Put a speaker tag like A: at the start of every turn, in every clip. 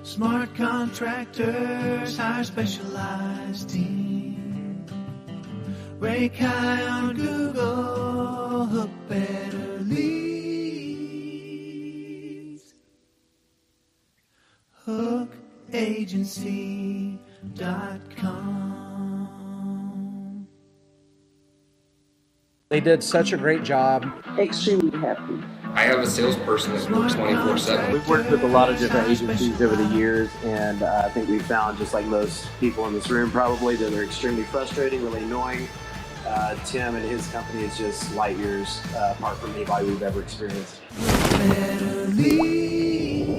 A: Smart contractors hire specialized team. Rank high on Google, hook better leads. Hookagency.com.
B: They did such a great job.
C: Extremely happy.
D: I have a salesperson that works 24/7.
E: We've worked with a lot of different agencies over the years, and I think we found, just like most people in this room probably, that they're extremely frustrating, really annoying. Tim and his company is just light years apart from anybody we've ever experienced.
A: Better leads.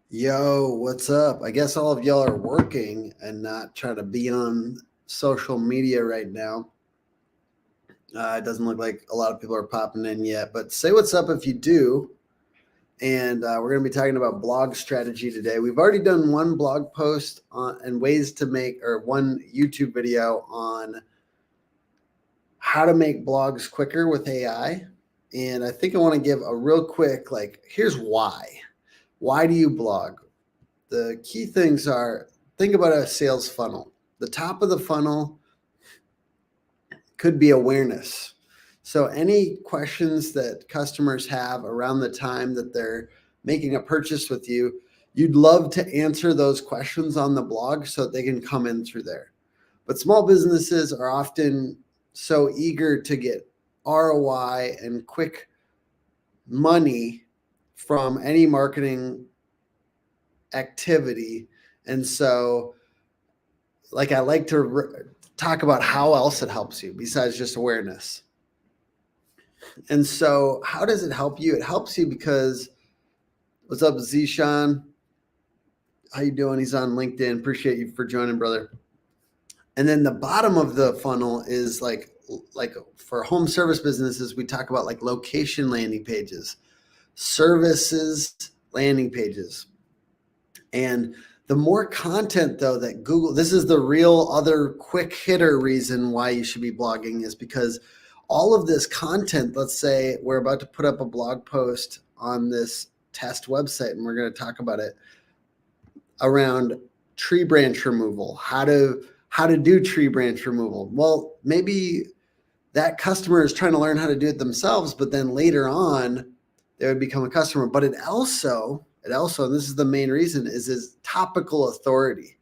F: Yo, what's up? I guess all of y'all are working and not trying to be on social media right now. It doesn't look like a lot of people are popping in yet, but say what's up if you do. And we're going to be talking about blog strategy today. We've already done one blog post on and ways to make, or one YouTube video on how to make blogs quicker with AI. And I think I want to give a real quick, here's why. Why do you blog? The key things are, think about a sales funnel. The top of the funnel could be awareness. So any questions that customers have around the time that they're making a purchase with you, you'd love to answer those questions on the blog so that they can come in through there. But small businesses are often so eager to get ROI and quick money from any marketing activity. And so I like to talk about how else it helps you besides just awareness. And so how does it help you? It helps you because, what's up, Zishan? How you doing? He's on LinkedIn. Appreciate you for joining, brother. And then the bottom of the funnel is like for home service businesses, we talk about location landing pages, services landing pages. And the more content though that Google, this is the real other quick hitter reason why you should be blogging, is because all of this content, let's say we're about to put up a blog post on this test website and we're going to talk about it around tree branch removal, how to do tree branch removal. Well, maybe that customer is trying to learn how to do it themselves, but then later on they would become a customer. But it also, and this is the main reason, is topical authority.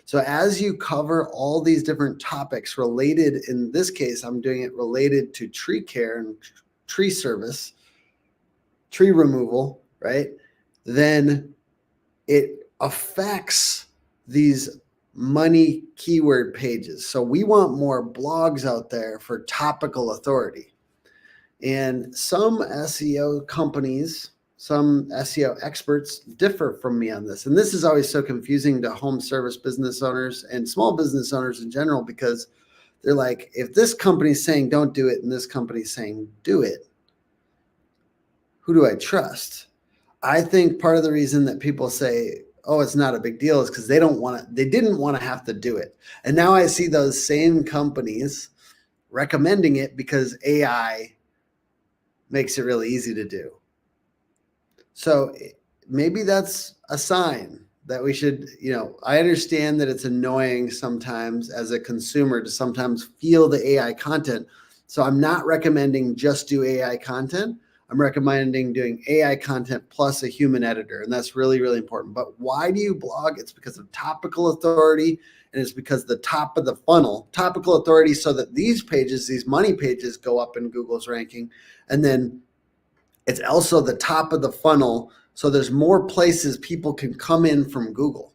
F: So as you cover all these different topics related, in this case, I'm doing it related to tree care and tree service, tree removal, right? Then it affects these money keyword pages. So we want more blogs out there for topical authority. And some SEO companies, some SEO experts differ from me on this. And this is always so confusing to home service business owners and small business owners in general, because they're like, if this company's saying don't do it and this company's saying do it, who do I trust? I think part of the reason that people say, oh, it's not a big deal, is because they didn't want to have to do it. And now I see those same companies recommending it because AI makes it really easy to do. So maybe that's a sign that we should, I understand that it's annoying sometimes as a consumer to sometimes feel the AI content. So I'm not recommending just do AI content. I'm recommending doing AI content plus a human editor. And that's really, really important. But why do you blog? It's because of topical authority. And it's because the top of the funnel, topical authority, so that these pages, these money pages, go up in Google's ranking. And then it's also the top of the funnel, so there's more places people can come in from Google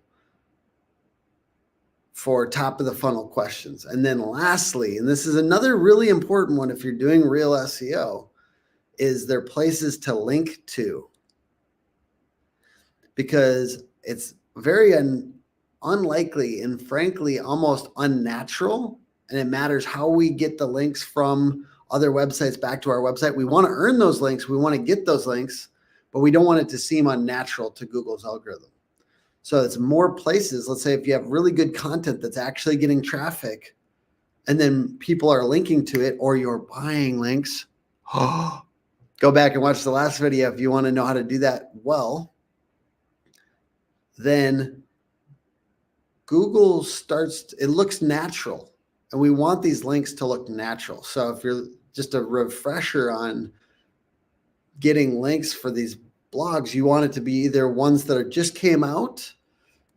F: for top of the funnel questions. And then lastly, and this is another really important one if you're doing real SEO, is there places to link to? Because it's very unlikely and frankly almost unnatural, and it matters how we get the links from other websites back to our website. We want to earn those links. We want to get those links, but we don't want it to seem unnatural to Google's algorithm. So it's more places. Let's say if you have really good content that's actually getting traffic and then people are linking to it, or you're buying links. go back and watch the last video if you want to know how to do that well. Then Google starts, it looks natural, and we want these links to look natural. So if you're just a refresher on getting links for these blogs, you want it to be either ones that are just came out,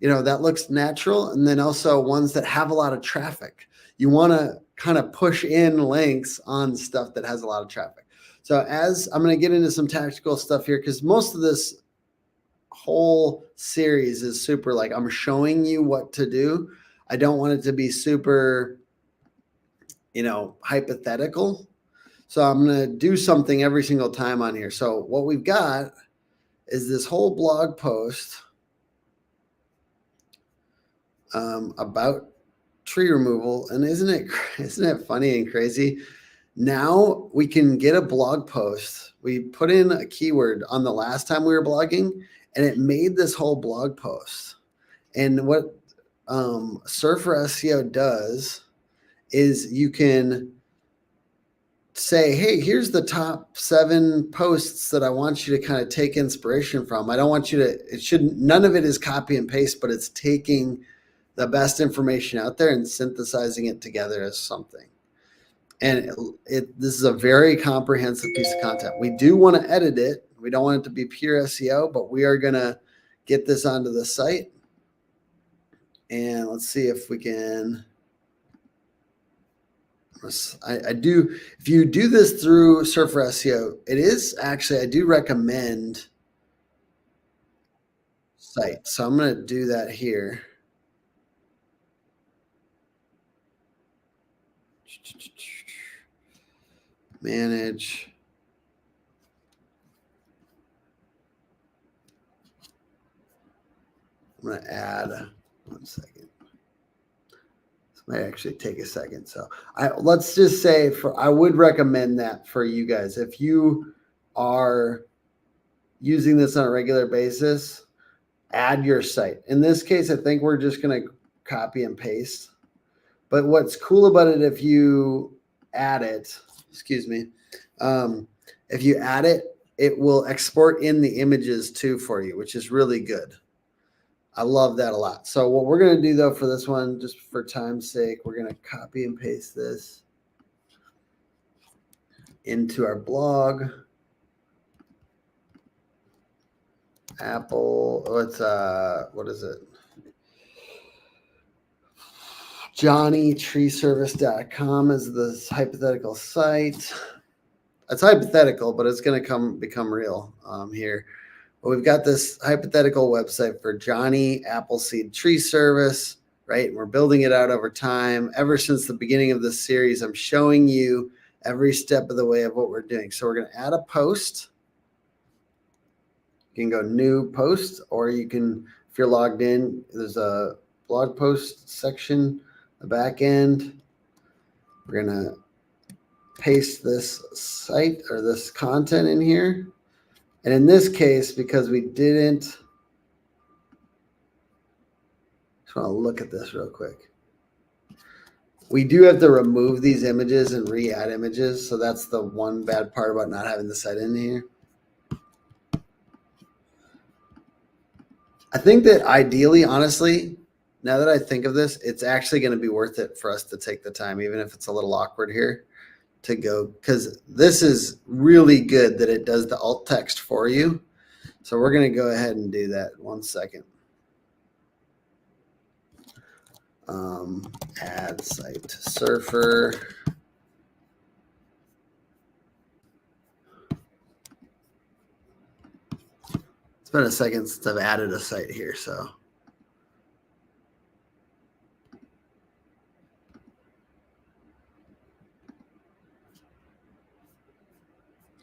F: that looks natural, and then also ones that have a lot of traffic. You want to kind of push in links on stuff that has a lot of traffic. So as I'm going to get into some tactical stuff here, because most of this whole series is super like I'm showing you what to do. I don't want it to be super, hypothetical. So I'm going to do something every single time on here. So what we've got is this whole blog post about tree removal. And isn't it funny and crazy? Now we can get a blog post. We put in a keyword on the last time we were blogging, and it made this whole blog post. And what Surfer SEO does is you can say, hey, here's the top 7 posts that I want you to kind of take inspiration from. I don't want you to, none of it is copy and paste, but it's taking the best information out there and synthesizing it together as something. And this is a very comprehensive piece of content. We do want to edit it. We don't want it to be pure SEO, but we are going to get this onto the site. And let's see if we can. I do. If you do this through Surfer SEO, it is actually, I do recommend site. So I'm going to do that here. Manage. I'm going to add 1 second. This might actually take a second. So let's just say I would recommend that for you guys. If you are using this on a regular basis, add your site. In this case, I think we're just going to copy and paste. But what's cool about it, if you add it, if you add it, it will export in the images too for you, which is really good. I love that a lot. So what we're going to do though for this one, just for time's sake, we're going to copy and paste this into our blog. Apple, what is it? JohnnyTreeService.com is the hypothetical site. It's hypothetical, but it's going to become real here. But we've got this hypothetical website for Johnny Appleseed Tree Service, right? And we're building it out over time. Ever since the beginning of this series, I'm showing you every step of the way of what we're doing. So we're going to add a post. You can go new post, or you can, if you're logged in, there's a blog post section, the back end. We're going to paste this site or this content in here. And in this case, because we didn't, just want to look at this real quick. We do have to remove these images and re-add images. So that's the one bad part about not having the site in here. I think that ideally, honestly, now that I think of this, it's actually going to be worth it for us to take the time, even if it's a little awkward here, to go, because this is really good that it does the alt text for you. So we're going to go ahead and do that. 1 second. Add site Surfer. It's been a second since I've added a site here, so.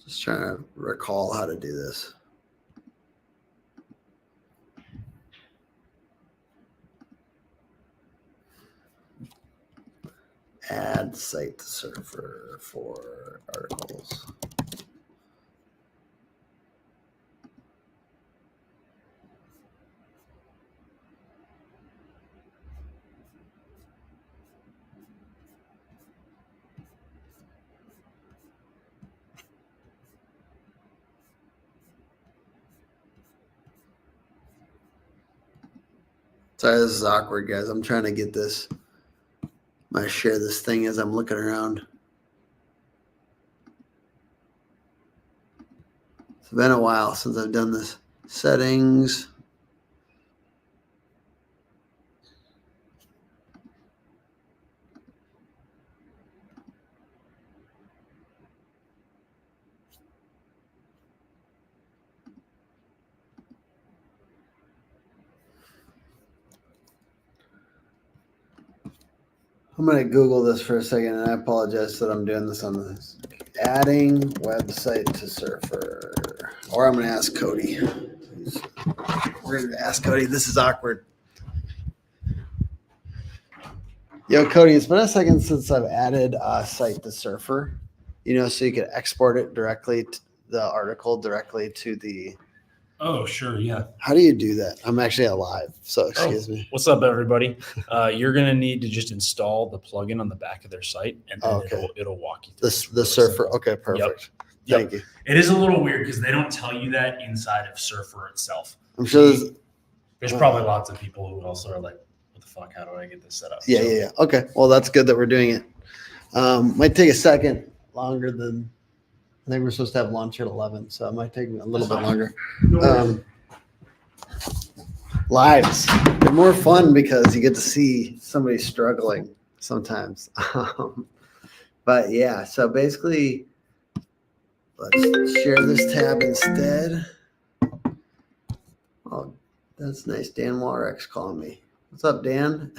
F: Just trying to recall how to do this. Add site Surfer for articles. Sorry, this is awkward, guys. I'm trying to get this. I'm going to share this thing as I'm looking around. It's been a while since I've done this. Settings. I'm going to Google this for a second, and I apologize that I'm doing this on this. Adding website to Surfer. Or I'm going to ask Cody. We're going to ask Cody. This is awkward. Yo, Cody, it's been a second since I've added a site to Surfer, so you can export it directly, the article directly to the.
C: Oh, sure. Yeah.
F: How do you do that? I'm actually alive, so excuse me.
C: What's up, everybody? You're going to need to just install the plugin on the back of their site, and then it'll walk you through
F: the Surfer. Okay, perfect.
C: Yep.
F: Thank you.
C: It is a little weird because they don't tell you that inside of Surfer itself.
F: I'm sure
C: there's probably lots of people who also are like, what the fuck? How do I get this set up?
F: Yeah. Okay. Well, that's good that we're doing it. Might take a second longer than I think we're supposed to have lunch at 11, so it might take a little bit longer. Lives, they're more fun because you get to see somebody struggling sometimes. But yeah, so basically, let's share this tab instead. Oh, that's nice. Dan Walrex calling me. What's up, Dan?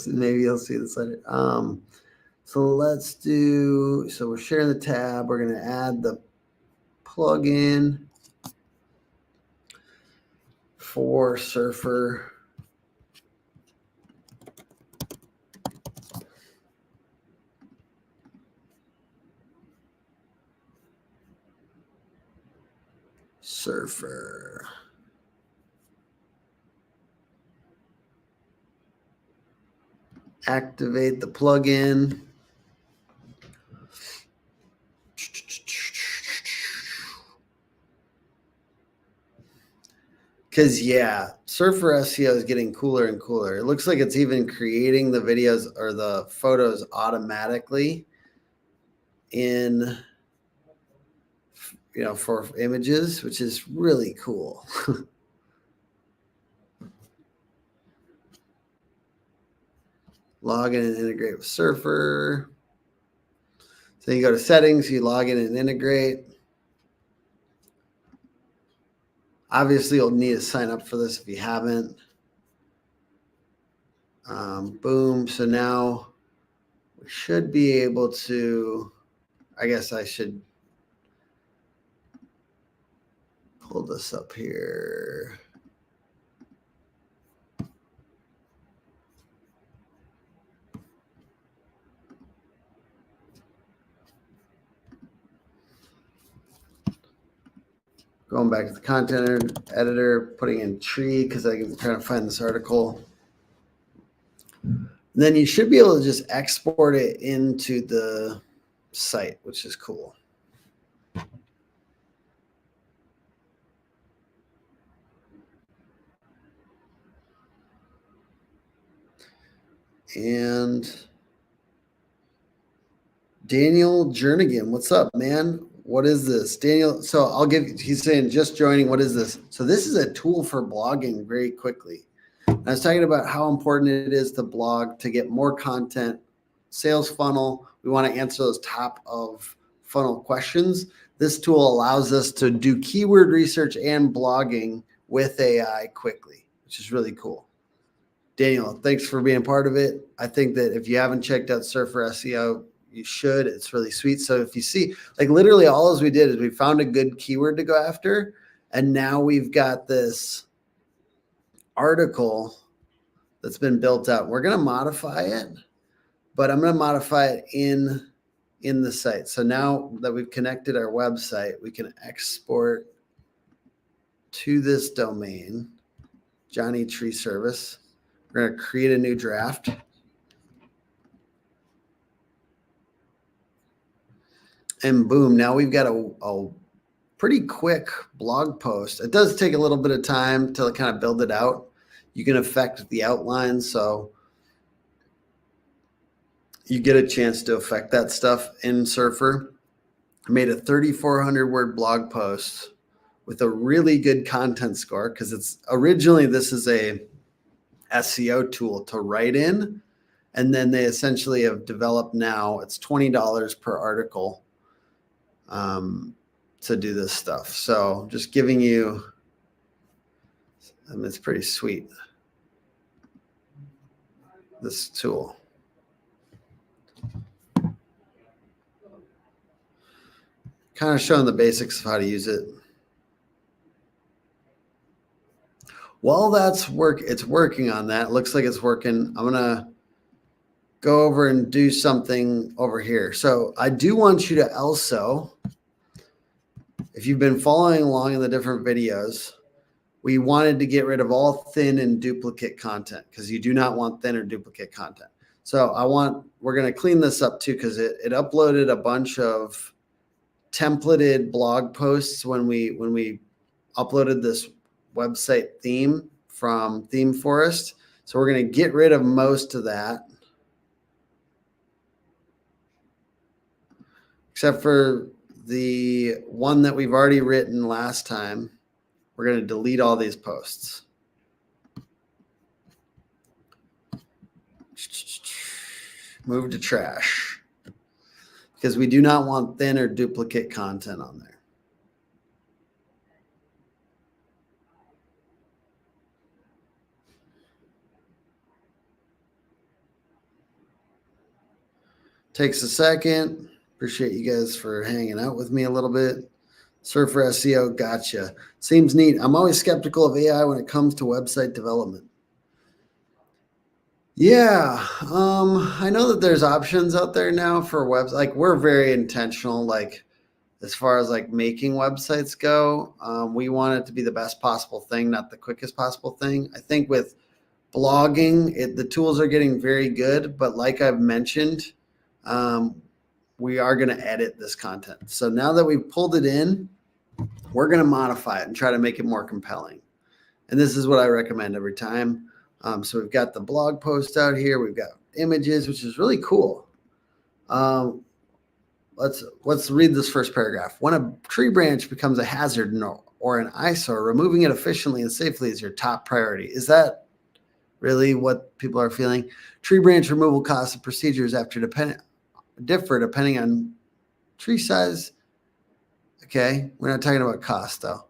F: Maybe he'll see this later. So let's do, so we're sharing the tab. We're going to add the plugin for Surfer. Surfer. Activate the plugin. Because, yeah, Surfer SEO is getting cooler and cooler. It looks like it's even creating the videos or the photos automatically in, for images, which is really cool. Log in and integrate with Surfer. So you go to settings, you log in and integrate. Obviously, you'll need to sign up for this if you haven't. Boom. So now we should be able to, I guess I should pull this up here. Going back to the content editor, putting in tree because I'm trying to find this article. And then you should be able to just export it into the site, which is cool. And Daniel Jernigan, what's up, man? What is this? Daniel, so he's saying just joining, what is this? So this is a tool for blogging very quickly. I was talking about how important it is to blog to get more content, sales funnel. We want to answer those top of funnel questions. This tool allows us to do keyword research and blogging with AI quickly, which is really cool. Daniel, thanks for being a part of it. I think that if you haven't checked out Surfer SEO, you should. It's really sweet. So if you see, like literally all as we did is we found a good keyword to go after. And now we've got this article that's been built out. We're going to modify it, but I'm going to modify it in the site. So now that we've connected our website, we can export to this domain, Johnny Tree Service. We're going to create a new draft. And boom, now we've got a pretty quick blog post. It does take a little bit of time to kind of build it out. You can affect the outline, so you get a chance to affect that stuff in Surfer. I made a 3,400 word blog post with a really good content score because it's originally this is a SEO tool to write in, and then they essentially have developed now it's $20 per article to do this stuff. So just giving you, it's pretty sweet, this tool. Kind of showing the basics of how to use it. While it's working on that. It looks like it's working. I'm gonna go over and do something over here. So I do want you to also, if you've been following along in the different videos, we wanted to get rid of all thin and duplicate content because you do not want thin or duplicate content. So we're going to clean this up too because it uploaded a bunch of templated blog posts when we uploaded this website theme from Theme Forest. So we're going to get rid of most of that, except for the one that we've already written last time. We're going to delete all these posts. Move to trash because we do not want thin or duplicate content on there. Takes a second. Appreciate you guys for hanging out with me a little bit. Surfer SEO, gotcha. Seems neat. I'm always skeptical of AI when it comes to website development. Yeah, I know that there's options out there now for webs. Like we're very intentional, like as far as like making websites go. We want it to be the best possible thing, not the quickest possible thing. I think with blogging, the tools are getting very good, but like I've mentioned, we are going to edit this content. So now that we've pulled it in, we're going to modify it and try to make it more compelling. And this is what I recommend every time. So we've got the blog post out here. We've got images, which is really cool. Let's read this first paragraph. When a tree branch becomes a hazard or an eyesore, removing it efficiently and safely is your top priority. Is that really what people are feeling? Tree branch removal costs and procedures differ depending on tree size. Okay, we're not talking about cost though.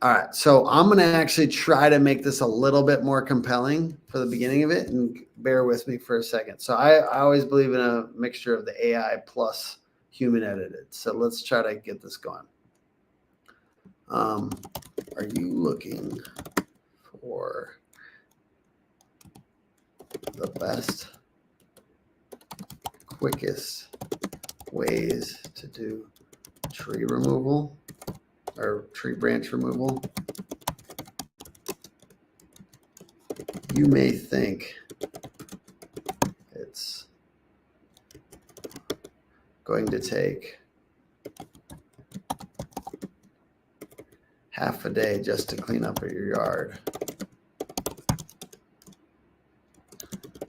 F: All right, so I'm going to actually try to make this a little bit more compelling for the beginning of it, and bear with me for a second. So I always believe in a mixture of the AI plus human edited. So let's try to get this going. Are you looking for the best, quickest ways to do tree removal or tree branch removal? You may think it's going to take half a day just to clean up your yard,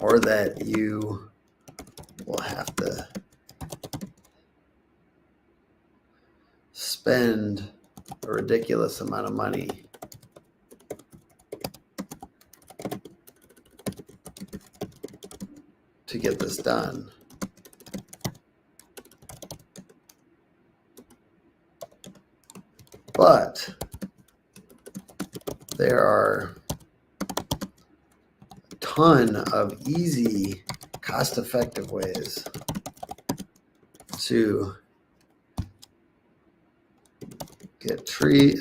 F: or that you will have to spend a ridiculous amount of money to get this done. But there are a ton of easy, cost-effective ways to get tree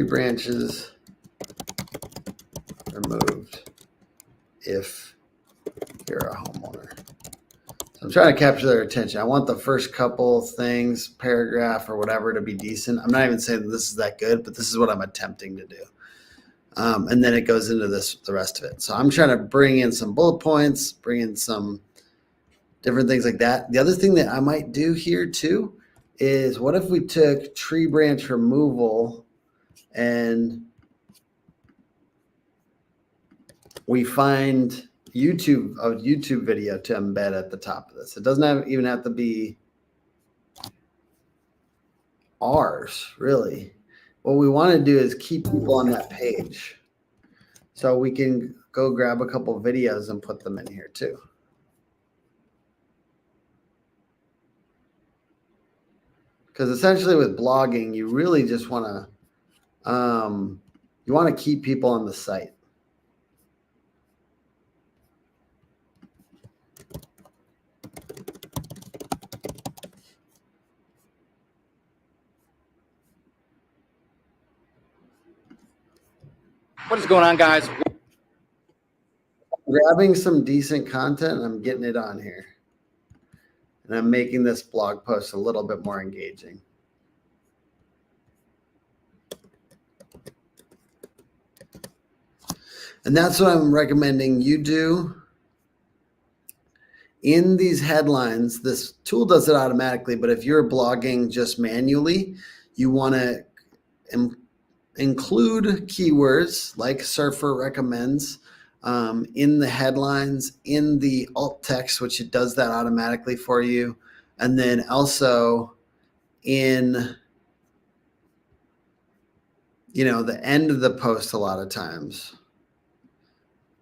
F: branches removed if you're a homeowner. So I'm trying to capture their attention. I want the first couple things, paragraph or whatever, to be decent. I'm not even saying that this is that good, but this is what I'm attempting to do. And then it goes into the rest of it. So I'm trying to bring in some bullet points, bring in some different things like that. The other thing that I might do here too is, what if we took tree branch removal and we find a YouTube video to embed at the top of this. It doesn't even have to be ours, really. What we want to do is keep people on that page. So we can go grab a couple videos and put them in here too. Because essentially with blogging, you really just want to keep people on the site.
B: What is going on, guys?
F: Grabbing some decent content and I'm getting it on here. And I'm making this blog post a little bit more engaging. And that's what I'm recommending you do. In these headlines, this tool does it automatically, but if you're blogging just manually, you want to include keywords like Surfer recommends in the headlines, in the alt text, which it does that automatically for you. And then also in, the end of the post a lot of times.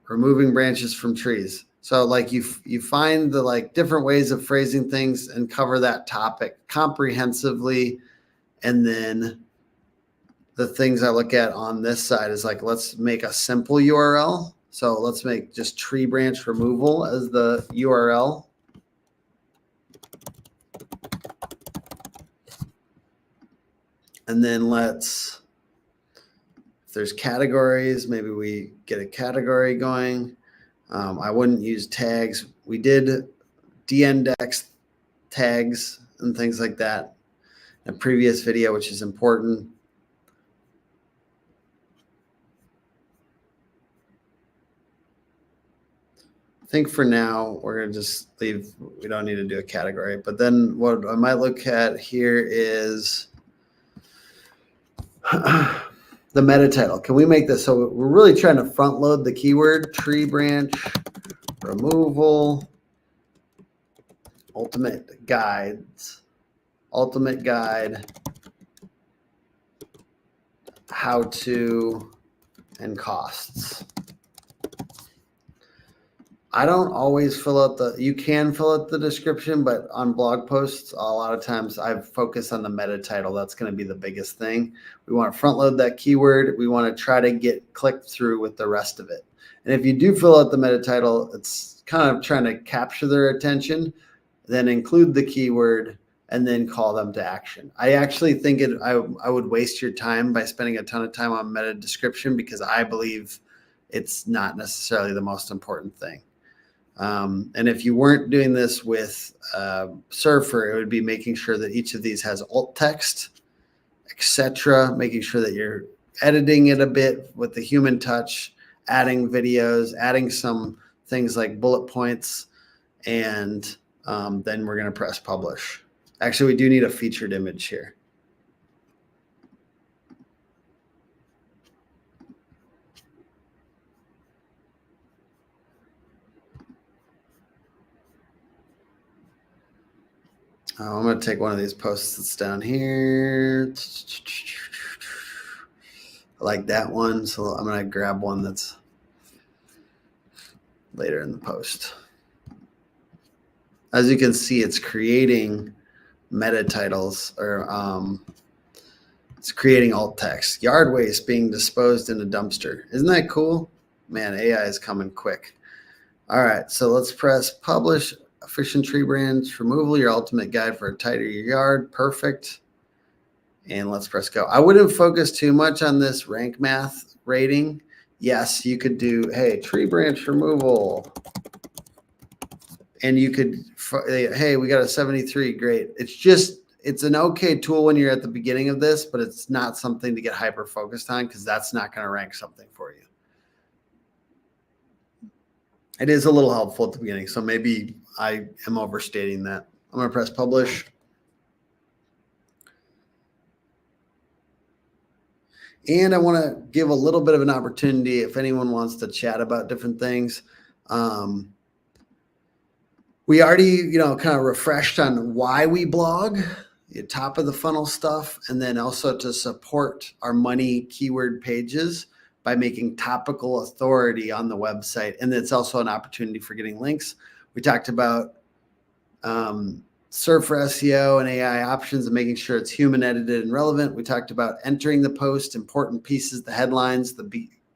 F: Removing branches from trees. So like you find the like different ways of phrasing things and cover that topic comprehensively. And then the things I look at on this side is like, let's make a simple URL. So let's make just tree branch removal as the URL. And then if there's categories, maybe we get a category going. I wouldn't use tags. We did de-index tags and things like that in a previous video, which is important. I think for now, we're going to just leave. We don't need to do a category. But then what I might look at here is the meta title. Can we make this? So we're really trying to front load the keyword tree branch removal, ultimate guide, how to, and costs. I don't always fill out you can fill out the description, but on blog posts, a lot of times I focus on the meta title. That's going to be the biggest thing. We want to front load that keyword. We want to try to get clicked through with the rest of it. And if you do fill out the meta title, it's kind of trying to capture their attention, then include the keyword and then call them to action. I actually think I would waste your time by spending a ton of time on meta description because I believe it's not necessarily the most important thing. And if you weren't doing this with Surfer, it would be making sure that each of these has alt text, etc., making sure that you're editing it a bit with the human touch, adding videos, adding some things like bullet points, and then we're going to press publish. Actually, we do need a featured image here. I'm going to take one of these posts that's down here. I like that one, so I'm going to grab one that's later in the post. As you can see, it's creating meta titles, or it's creating alt text. Yard waste being disposed in a dumpster. Isn't that cool? Man, AI is coming quick. All right, so let's press publish. Efficient tree branch removal, your ultimate guide for a tighter yard. Perfect. And let's press go. I wouldn't focus too much on this rank math rating. Yes, you could do, hey, tree branch removal. And you could, hey, we got a 73. Great. It's an okay tool when you're at the beginning of this, but it's not something to get hyper focused on because that's not going to rank something for you. It is a little helpful at the beginning, so maybe I am overstating that. I'm going to press publish. And I want to give a little bit of an opportunity if anyone wants to chat about different things. We already, kind of refreshed on why we blog, the top of the funnel stuff, and then also to support our money keyword pages by making topical authority on the website. And it's also an opportunity for getting links. We talked about Surfer SEO and AI options and making sure it's human edited and relevant. We talked about entering the post, important pieces, the headlines,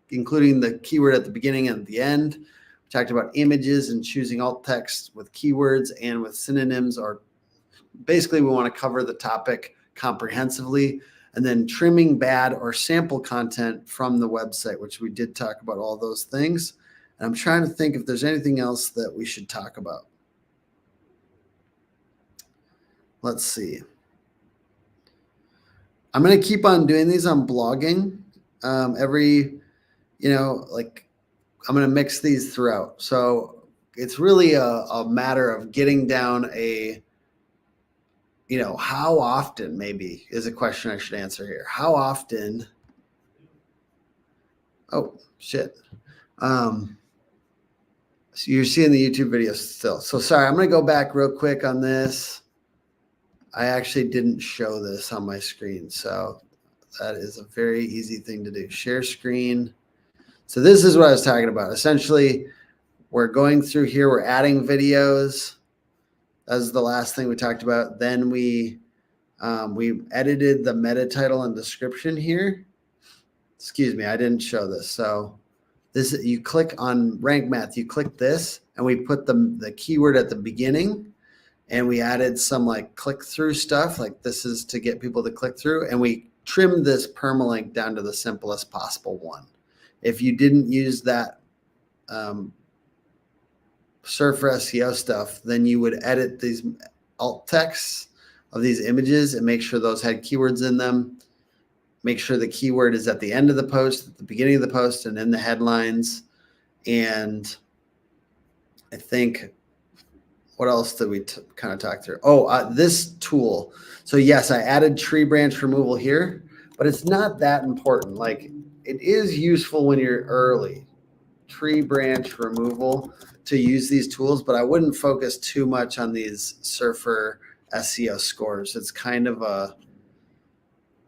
F: including the keyword at the beginning and at the end. We talked about images and choosing alt text with keywords and with synonyms, or basically we want to cover the topic comprehensively, and then trimming bad or sample content from the website, which we did talk about all those things. And I'm trying to think if there's anything else that we should talk about. Let's see. I'm going to keep on doing these on blogging. I'm going to mix these throughout. So it's really a matter of getting down how often, maybe is a question I should answer here. How often? Oh, shit. So you're seeing the YouTube video still. So sorry, I'm going to go back real quick on this. I actually didn't show this on my screen. So that is a very easy thing to do. Share screen. So this is what I was talking about. Essentially, we're going through here. We're adding videos. That was the last thing we talked about. Then we edited the meta title and description here. Excuse me, I didn't show this. So you click on Rank Math. You click this, and we put the keyword at the beginning. And we added some click-through stuff, like this is to get people to click through. And we trimmed this permalink down to the simplest possible one. If you didn't use that Surfer SEO stuff, then you would edit these alt texts of these images and make sure those had keywords in them. Make sure the keyword is at the end of the post, at the beginning of the post, and in the headlines. And I think, what else did we kind of talk through? This tool. So yes, I added tree branch removal here, but it's not that important. It is useful when you're early, tree branch removal, to use these tools, but I wouldn't focus too much on these Surfer SEO scores. It's kind of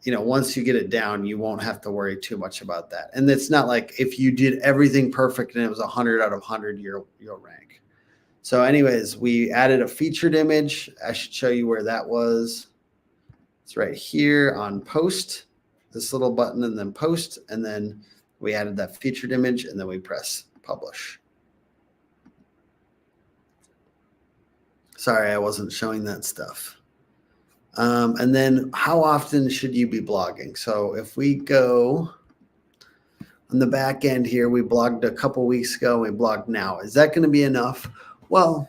F: once you get it down, you won't have to worry too much about that. And it's not like if you did everything perfect and it was 100 out of 100, you'll rank. So anyways, we added a featured image. I should show you where that was. It's right here on post, this little button, and then post. And then we added that featured image, and then we press publish. Sorry, I wasn't showing that stuff. And then how often should you be blogging? So if we go on the back end here, we blogged a couple weeks ago, we blogged now. Is that going to be enough? Well,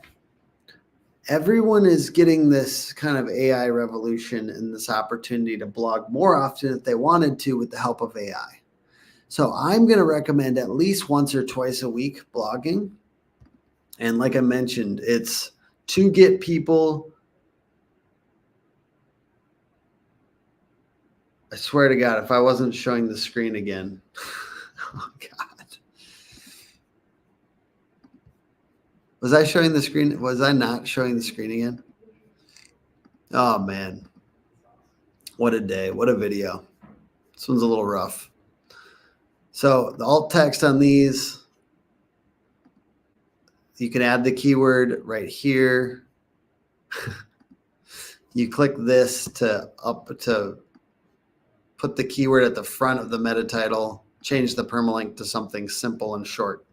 F: everyone is getting this kind of AI revolution and this opportunity to blog more often if they wanted to with the help of AI. So I'm going to recommend at least once or twice a week blogging. And like I mentioned, it's to get people. I swear to God, if I wasn't showing the screen again, oh God. Was I showing the screen? Was I not showing the screen again? Oh, man. What a day. What a video. This one's a little rough. So the alt text on these, you can add the keyword right here. You click this to put the keyword at the front of the meta title, change the permalink to something simple and short.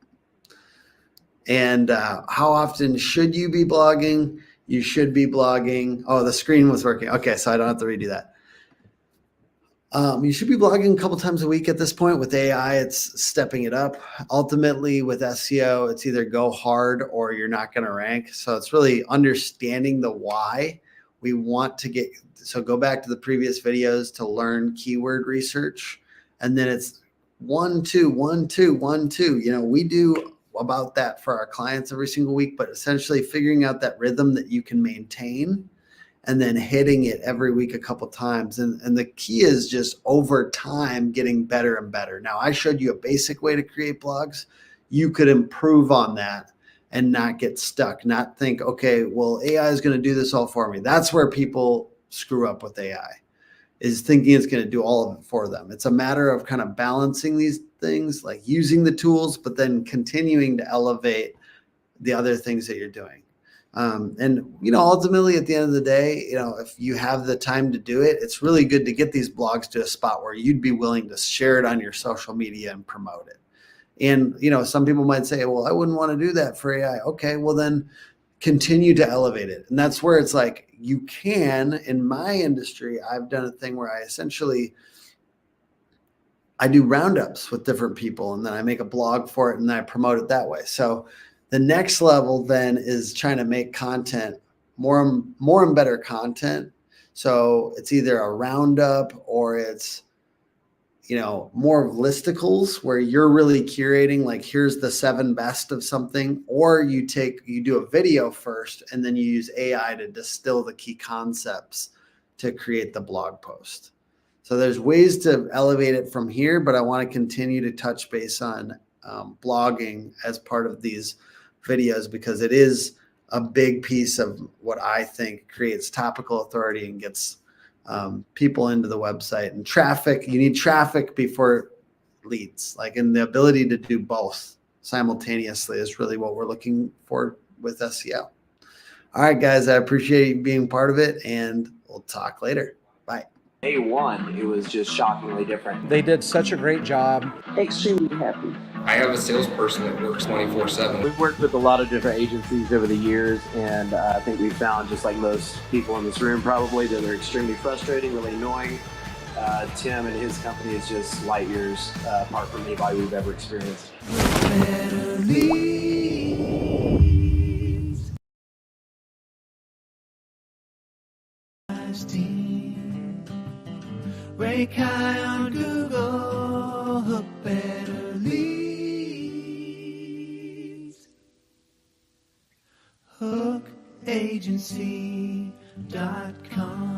F: And how often should you be blogging? You should be blogging. Oh, the screen was working. Okay, so I don't have to redo that. You should be blogging a couple times a week at this point. With AI, it's stepping it up. Ultimately, with SEO, it's either go hard or you're not going to rank. So it's really understanding the why we want to get. So go back to the previous videos to learn keyword research. And then it's 1, 2, 1, 2, 1, 2. We do about that for our clients every single week, but essentially figuring out that rhythm that you can maintain and then hitting it every week a couple times. And the key is just over time getting better and better. Now, I showed you a basic way to create blogs. You could improve on that and not get stuck, not think, okay, well, AI is going to do this all for me. That's where people screw up with AI, is thinking it's going to do all of it for them. It's a matter of kind of balancing these things, like using the tools, but then continuing to elevate the other things that you're doing. And, ultimately at the end of the day, if you have the time to do it, it's really good to get these blogs to a spot where you'd be willing to share it on your social media and promote it. And, some people might say, well, I wouldn't want to do that for AI. Okay, well then continue to elevate it. And that's where it's like, you can, in my industry, I've done a thing where I do roundups with different people, and then I make a blog for it and then I promote it that way. So the next level then is trying to make content, more and better content. So it's either a roundup or it's, more of listicles where you're really curating, like, here's the 7 best of something, or you do a video first and then you use AI to distill the key concepts to create the blog post. So there's ways to elevate it from here, but I want to continue to touch base on blogging as part of these videos, because it is a big piece of what I think creates topical authority and gets people into the website. And traffic, you need traffic before leads, and the ability to do both simultaneously is really what we're looking for with SEO. All right, guys, I appreciate you being part of it, and we'll talk later. Bye.
E: Day one, it was just shockingly different.
B: They did such a great job.
G: Extremely happy.
D: I have a salesperson that works 24/7.
E: We've worked with a lot of different agencies over the years, and I think we found, just like most people in this room probably, that they're extremely frustrating, really annoying. Tim and his company is just light years apart from anybody we've ever experienced.
A: Better leads. Rank high on Google. Hook better leads. Hookagency.com.